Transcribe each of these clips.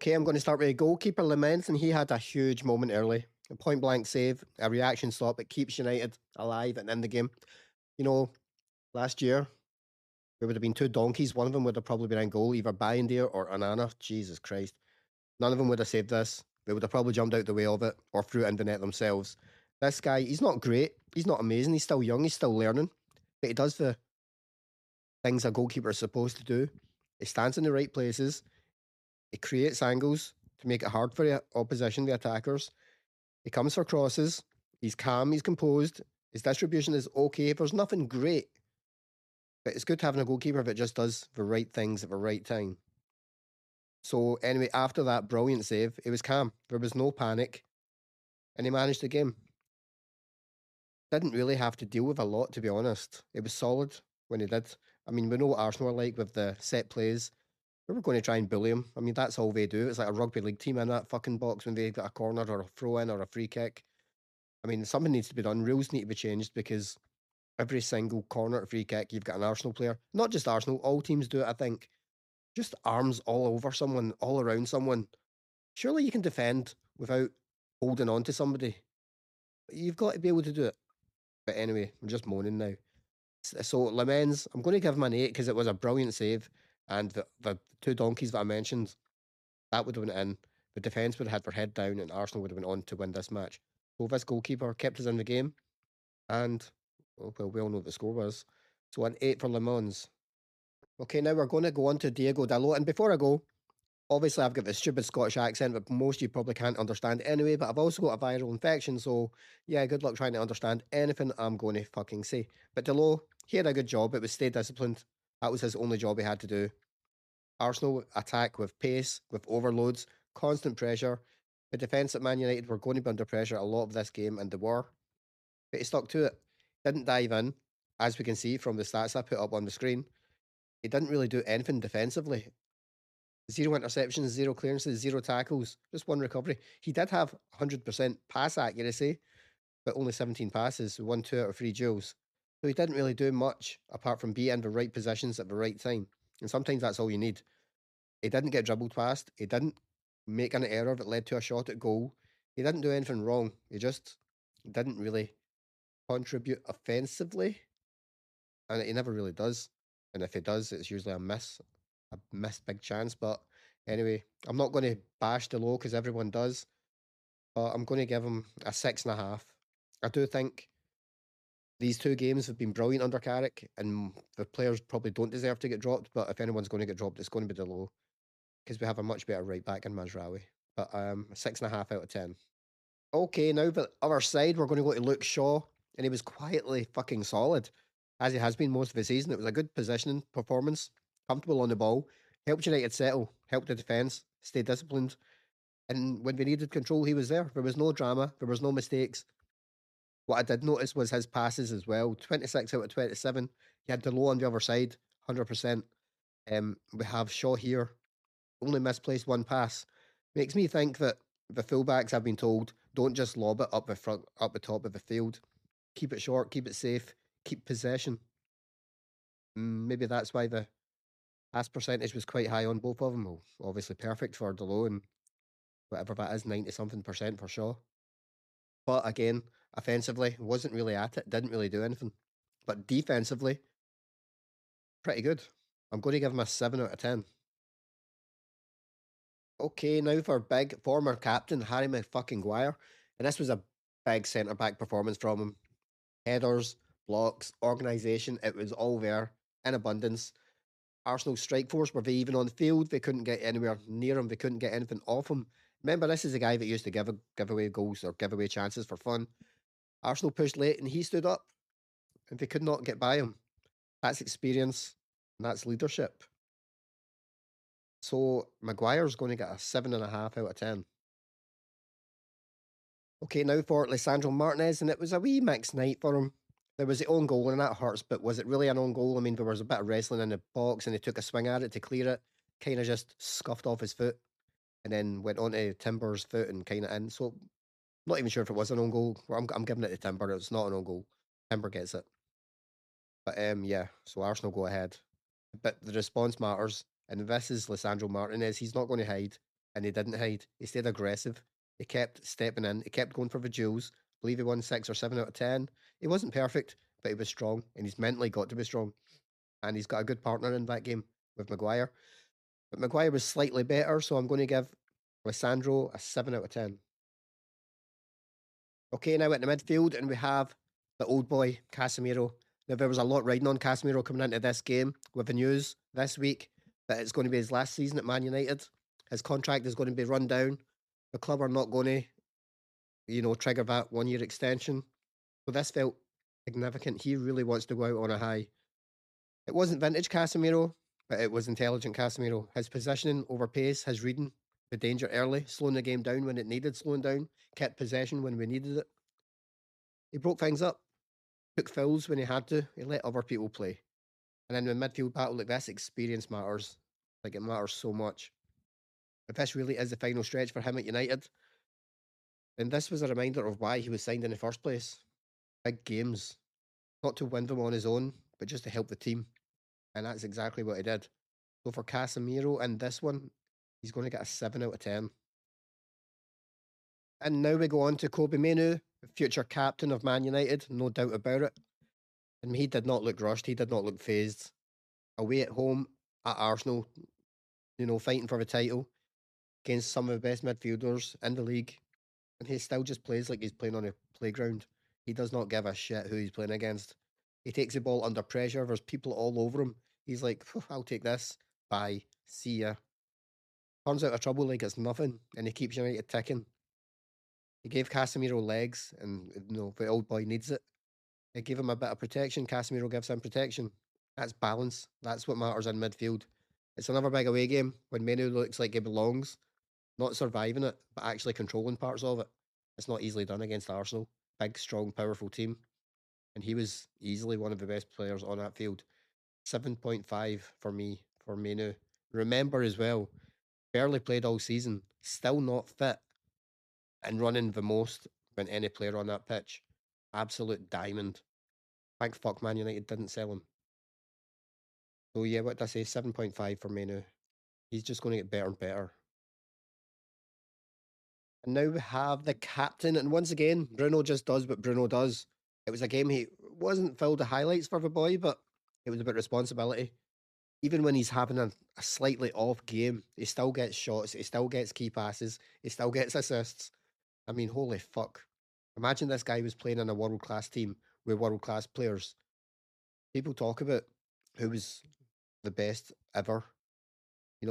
Okay, I'm going to start with a goalkeeper, Lamens, and he had a huge moment early. A point blank save, a reaction stop. It keeps United alive and in the game. You know, last year, there would have been two donkeys. One of them would have probably been in goal, either Bayindir or Anana. Jesus Christ. None of them would have saved this. They would have probably jumped out the way of it or threw it in the net themselves. This guy, he's not great. He's not amazing. He's still young. He's still learning. But he does the things a goalkeeper is supposed to do. He stands in the right places. He creates angles to make it hard for the opposition, the attackers. He comes for crosses. He's calm. He's composed. His distribution is okay. There's nothing great. But it's good having a goalkeeper that just does the right things at the right time. So anyway, after that brilliant save, it was calm. There was no panic. And he managed the game. Didn't really have to deal with a lot, to be honest. It was solid when he did. I mean, we know what Arsenal are like with the set plays. We were going to try and bully him. I mean, that's all they do. It's like a rugby league team in that fucking box when they get a corner or a throw in or a free kick. I mean, something needs to be done. Rules need to be changed because every single corner or free kick, you've got an Arsenal player. Not just Arsenal, all teams do it, I think. Just arms all over someone, all around someone. Surely you can defend without holding on to somebody. You've got to be able to do it. But anyway, I'm just moaning now. So Lamens, I'm going to give him an 8 because it was a brilliant save. And the two donkeys that I mentioned, that would have went in. The defence would have had their head down and Arsenal would have went on to win this match. So this goalkeeper kept us in the game. And, well, we all know what the score was. So an 8 for Le Mans. Okay, now we're going to go on to Diego Dalot. And before I go, obviously I've got the stupid Scottish accent that most of you probably can't understand anyway, but I've also got a viral infection, so yeah, good luck trying to understand anything I'm going to fucking say. But Dalot, he had a good job. It was stay disciplined. That was his only job he had to do. Arsenal attack with pace, with overloads, constant pressure. The defence at Man United were going to be under pressure a lot of this game, and they were. But he stuck to it. Didn't dive in, as we can see from the stats I put up on the screen. He didn't really do anything defensively. 0 interceptions, 0 clearances, 0 tackles, just 1 recovery. He did have 100% pass accuracy, but only 17 passes, so 1, 2 out of 3 duels. So he didn't really do much apart from be in the right positions at the right time. And sometimes that's all you need. He didn't get dribbled past. He didn't make an error that led to a shot at goal. He didn't do anything wrong. He just didn't really contribute offensively. And he never really does. And if he does, it's usually a missed big chance. But anyway, I'm not going to bash the low because everyone does. But I'm going to give him a 6.5. I do think these two games have been brilliant under Carrick, and the players probably don't deserve to get dropped. But if anyone's going to get dropped, it's going to be the low because we have a much better right back in Mazraoui. But 6.5 out of 10. Okay, now the other side, we're going to go to Luke Shaw, and he was quietly fucking solid, as he has been most of the season. It was a good positioning performance, comfortable on the ball, helped United settle, helped the defence, stay disciplined, and when we needed control, he was there. There was no drama, there was no mistakes. What I did notice was his passes as well, 26 out of 27. He had the low on the other side, 100%. We have Shaw here, only misplaced 1 pass. Makes me think that the fullbacks, I've been told, don't just lob it up the front, up the top of the field. Keep it short, keep it safe, keep possession. Maybe that's why the pass percentage was quite high on both of them. Well, obviously perfect for Delo and whatever that is, 90 something percent for Shaw. But again, offensively, wasn't really at it, didn't really do anything. But defensively, pretty good. I'm going to give him a 7 out of 10. Okay, now for big former captain Harry Maguire. And this was a big centre back performance from him. Headers, blocks, organisation, it was all there in abundance. Arsenal strike force, were they even on the field? They couldn't get anywhere near him. They couldn't get anything off him. Remember, this is a guy that used to give away goals or give away chances for fun. Arsenal pushed late and he stood up and they could not get by him. That's experience and that's leadership. So Maguire's going to get a 7.5 out of 10. Okay, now for Lisandro Martinez, and it was a wee mixed night for him. There was the own goal, and that hurts, but was it really an own goal? I mean, there was a bit of wrestling in the box, and he took a swing at it to clear it, kind of just scuffed off his foot, and then went onto Timber's foot and kind of in. So, not even sure if it was an own goal. Well, I'm giving it to Timber. It's not an own goal. Timber gets it. But yeah, so Arsenal go ahead. But the response matters, and this is Lisandro Martinez. He's not going to hide. and he didn't hide. He stayed aggressive. He kept stepping in. He kept going for the duels. I believe he won 6 or 7 out of 10. He wasn't perfect, but he was strong, and he's mentally got to be strong. And he's got a good partner in that game with Maguire. But Maguire was slightly better, so I'm going to give Lissandro a 7 out of 10. Okay, now at the midfield, and we have the old boy, Casemiro. Now, there was a lot riding on Casemiro coming into this game with the news this week that it's going to be his last season at Man United. His contract is going to be run down. The club are not going to, trigger that 1 year extension. So this felt significant. He really wants to go out on a high. It wasn't vintage Casemiro, but it was intelligent Casemiro. His positioning over pace, his reading the danger early, slowing the game down when it needed slowing down, kept possession when we needed it. He broke things up, took fouls when he had to, he let other people play. And in a midfield battle like this, experience matters. Like, it matters so much. If this really is the final stretch for him at United, then this was a reminder of why he was signed in the first place. Big games, not to win them on his own, but just to help the team. And that's exactly what he did. So for Casemiro in this one, he's going to get a 7 out of 10. And now we go on to Kobe Manu, future captain of Man United, no doubt about it. And he did not look rushed. He did not look phased. Away at home at Arsenal, fighting for the title against some of the best midfielders in the league. And he still just plays like he's playing on a playground. He does not give a shit who he's playing against. He takes the ball under pressure. There's people all over him. He's like, I'll take this. Bye. See ya. Turns out of trouble like it's nothing. And he keeps United ticking. He gave Casemiro legs, and the old boy needs it. It gave him a bit of protection. Casemiro gives him protection. That's balance. That's what matters in midfield. It's another big away game when Menu looks like he belongs, not surviving it, but actually controlling parts of it. It's not easily done against Arsenal. Big, strong, powerful team. And he was easily one of the best players on that field. 7.5 for me, for Menu. Remember as well, barely played all season, still not fit, and running the most than any player on that pitch. Absolute diamond. Thank fuck Man United didn't sell him. So yeah, what did I say? 7.5 for Menu. He's just going to get better and better. And now we have the captain, and once again, Bruno just does what Bruno does. It was a game he wasn't filled with highlights for the boy, but it was about responsibility. Even when he's having a slightly off game, he still gets shots, he still gets key passes, he still gets assists. I mean, holy fuck. Imagine this guy was playing in a world class team with world class players. People talk about who was the best ever.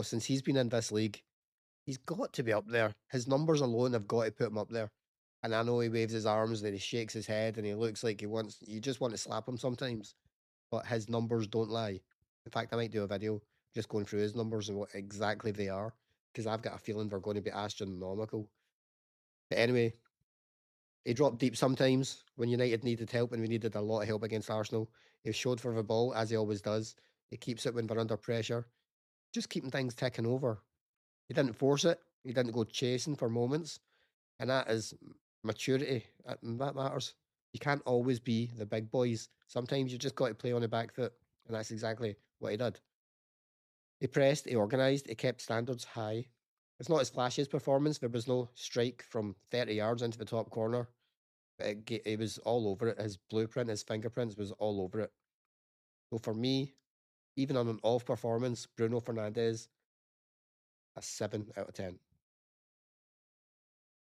Since he's been in this league, he's got to be up there. His numbers alone have got to put him up there. And I know he waves his arms and he shakes his head and he looks like you just want to slap him sometimes. But his numbers don't lie. In fact, I might do a video just going through his numbers and what exactly they are, because I've got a feeling they're going to be astronomical. But anyway, he dropped deep sometimes when United needed help, and we needed a lot of help against Arsenal. He showed for the ball, as he always does. He keeps it when we're under pressure, just keeping things ticking over. He didn't force it. He didn't go chasing for moments. And that is maturity. That matters. You can't always be the big boys. Sometimes you just got to play on the back foot. And that's exactly what he did. He pressed, he organised, he kept standards high. It's not his flashiest performance. There was no strike from 30 yards into the top corner. But it was all over it. His blueprint, his fingerprints was all over it. So for me, even on an off performance, Bruno Fernandes, a 7 out of 10.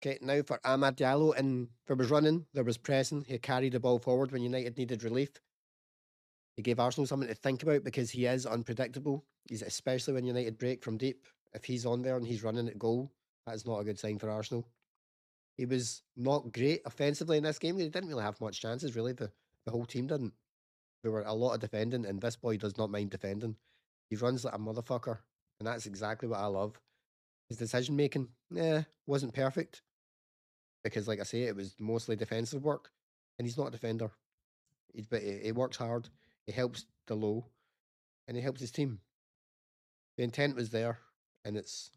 Okay, now for Amad Diallo, and there was running, there was pressing. He carried the ball forward when United needed relief. He gave Arsenal something to think about because he is unpredictable. He's especially when United break from deep. If he's on there and he's running at goal, that is not a good sign for Arsenal. He was not great offensively in this game. He didn't really have much chances, really. The whole team didn't. There were a lot of defending, and this boy does not mind defending. He runs like a motherfucker, and that's exactly what I love. His decision making, wasn't perfect because, like I say, it was mostly defensive work, and he's not a defender. But he works hard. He helps the low, and he helps his team. The intent was there, and that's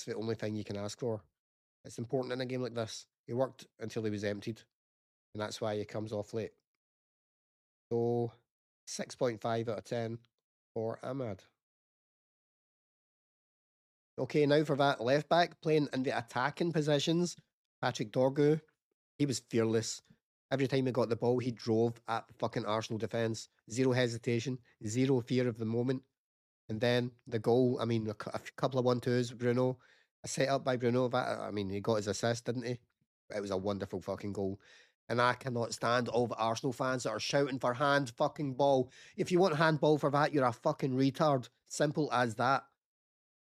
the only thing you can ask for. It's important in a game like this. He worked until he was emptied, and that's why he comes off late. So 6.5 out of 10 for Ahmad. Okay, now for that left back playing in the attacking positions, Patrick Dorgu, he was fearless. Every time he got the ball, he drove at the fucking Arsenal defence. Zero hesitation, zero fear of the moment. And then the goal, I mean, a couple of 1-2s, Bruno, a set up by Bruno. I mean, he got his assist, didn't he? It was a wonderful fucking goal. And I cannot stand all the Arsenal fans that are shouting for hand fucking ball. If you want handball for that, you're a fucking retard. Simple as that.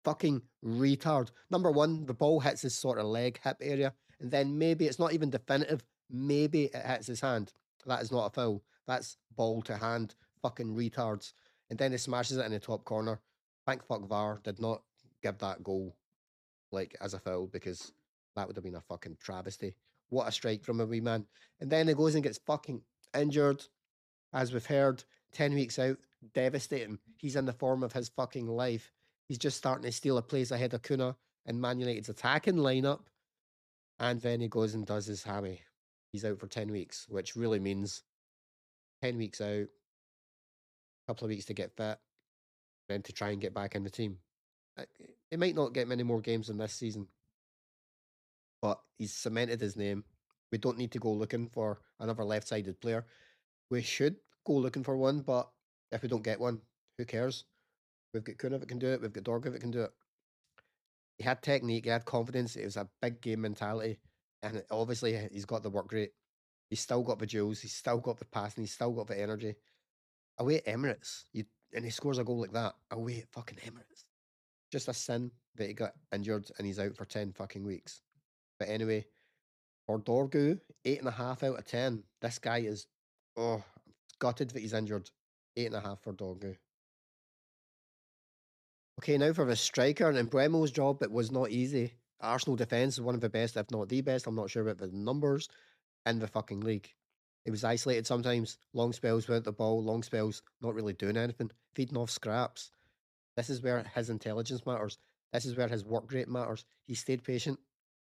Fucking retard. Number one, the ball hits his sort of leg, hip area, and then maybe it's not even definitive. Maybe it hits his hand. That is not a foul. That's ball to hand. Fucking retards. And then he smashes it in the top corner. Thank fuck VAR did not give that goal like as a foul because that would have been a fucking travesty. What a strike from a wee man. And then he goes and gets fucking injured, as we've heard, 10 weeks out, devastating. He's in the form of his fucking life. He's just starting to steal a place ahead of Cunha in Man United's attacking lineup. And then he goes and does his hammy. He's out for 10 weeks, which really means 10 weeks out, a couple of weeks to get fit, then to try and get back in the team. He might not get many more games in this season, but he's cemented his name. We don't need to go looking for another left sided player. We should go looking for one, but if we don't get one, who cares? We've got Cunha that can do it. We've got Dorga that can do it. He had technique. He had confidence. It was a big game mentality, and obviously he's got the work rate. He's still got the duels. He's still got the passing. He's still got the energy. Away at Emirates, and he scores a goal like that. Away at fucking Emirates. Just a sin that he got injured and he's out for 10 fucking weeks. But anyway, for Dorgu, 8.5 out of 10. This guy is, oh, gutted that he's injured. 8.5 for Dorgu. Okay, now for the striker, and Bremo's job, it was not easy. Arsenal defence is one of the best, if not the best. I'm not sure about the numbers in the fucking league. He was isolated sometimes, long spells without the ball, long spells not really doing anything, feeding off scraps. This is where his intelligence matters. This is where his work rate matters. He stayed patient,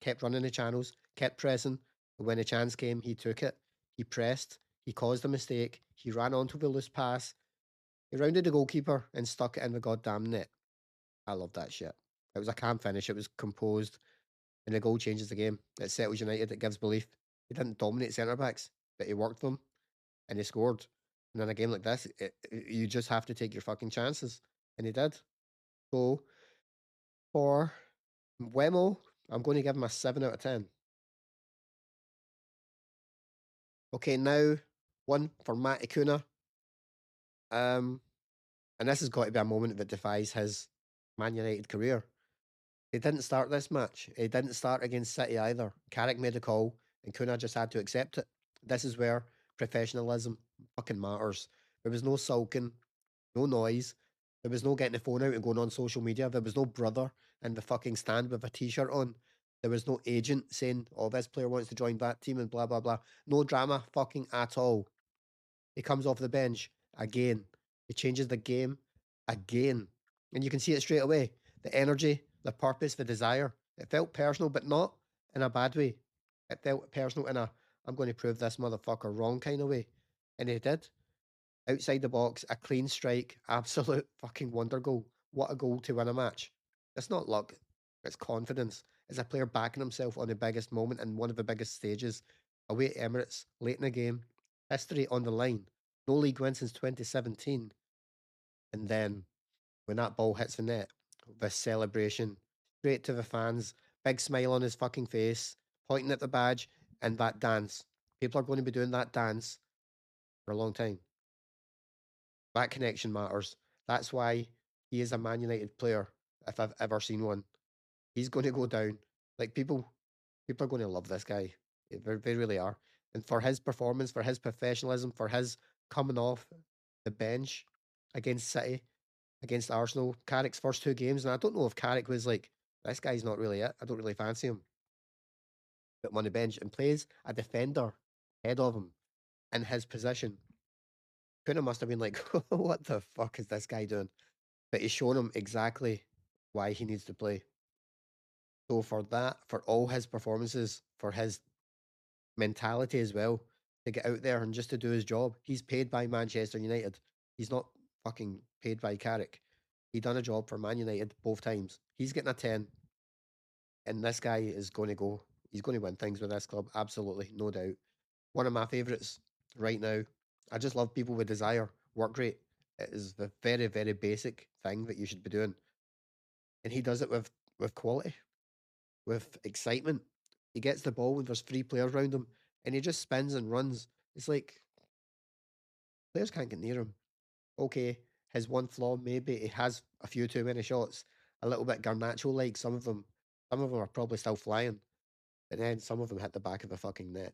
kept running the channels, kept pressing. And when a chance came, he took it. He pressed. He caused a mistake. He ran onto the loose pass. He rounded the goalkeeper and stuck it in the goddamn net. I love that shit. It was a calm finish. It was composed, and the goal changes the game. It settles United. It gives belief. He didn't dominate centre backs, but he worked them, and he scored. And in a game like this, you just have to take your fucking chances, and he did. So for Wemo, I'm going to give him a 7 out of 10. Okay, now one for Matty Cunha. And this has got to be a moment that defies his Man United career. He didn't start this match. He didn't start against City either. Carrick made a call, and Cunha just had to accept it. This is where professionalism fucking matters. There was no sulking, no noise. There was no getting the phone out and going on social media. There was no brother in the fucking stand with a t-shirt on. There was no agent saying, oh, this player wants to join that team and blah, blah, blah. No drama fucking at all. He comes off the bench again. He changes the game again. And you can see it straight away. The energy, the purpose, the desire. It felt personal, but not in a bad way. It felt personal in a, I'm going to prove this motherfucker wrong kind of way. And he did. Outside the box, a clean strike, absolute fucking wonder goal. What a goal to win a match. It's not luck, it's confidence. It's a player backing himself on the biggest moment and one of the biggest stages. Away at Emirates, late in the game, history on the line. No league win since 2017. And then when that ball hits the net, the celebration, straight to the fans, big smile on his fucking face, pointing at the badge, and that dance. People are going to be doing that dance for a long time. That connection matters. That's why he is a Man United player, if I've ever seen one. He's going to go down. Like people are going to love this guy. They really are. And for his performance, for his professionalism, for his coming off the bench against City, against Arsenal, Carrick's first two games, and I don't know if Carrick was like, this guy's not really it. I don't really fancy him. Put him on the bench and plays a defender ahead of him in his position. Kuna must have been like, what the fuck is this guy doing? But he's shown him exactly why he needs to play. So for that, for all his performances, for his mentality as well, to get out there and just to do his job, he's paid by Manchester United. He's not fucking paid by Carrick. He done a job for Man United both times. He's getting a 10, and this guy is going to go. He's going to win things with this club, absolutely, no doubt. One of my favourites right now. I just love people with desire, work rate. It is the very, very basic thing that you should be doing, and he does it with quality, with excitement. He gets the ball when there's three players around him, and he just spins and runs. It's like players can't get near him. Okay, his one flaw maybe he has a few too many shots, a little bit Garnacho like. Some of them are probably still flying, but then some of them hit the back of the fucking net.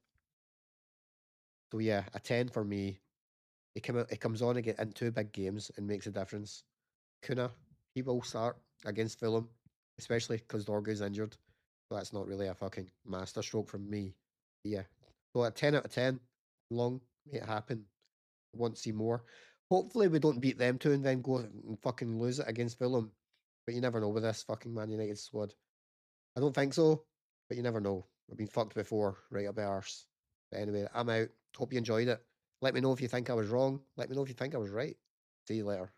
So yeah, a 10 for me. He comes on again in two big games and makes a difference. Cunha, he will start against Fulham, especially because Dorgu's injured. So that's not really a fucking masterstroke from me. Yeah. So a 10 out of 10. Long, make it happen. Want to see more. Hopefully we don't beat them two and then go and fucking lose it against Fulham. But you never know with this fucking Man United squad. I don't think so, but you never know. I've been fucked before, right up the arse. But anyway, I'm out. Hope you enjoyed it. Let me know if you think I was wrong. Let me know if you think I was right. See you later.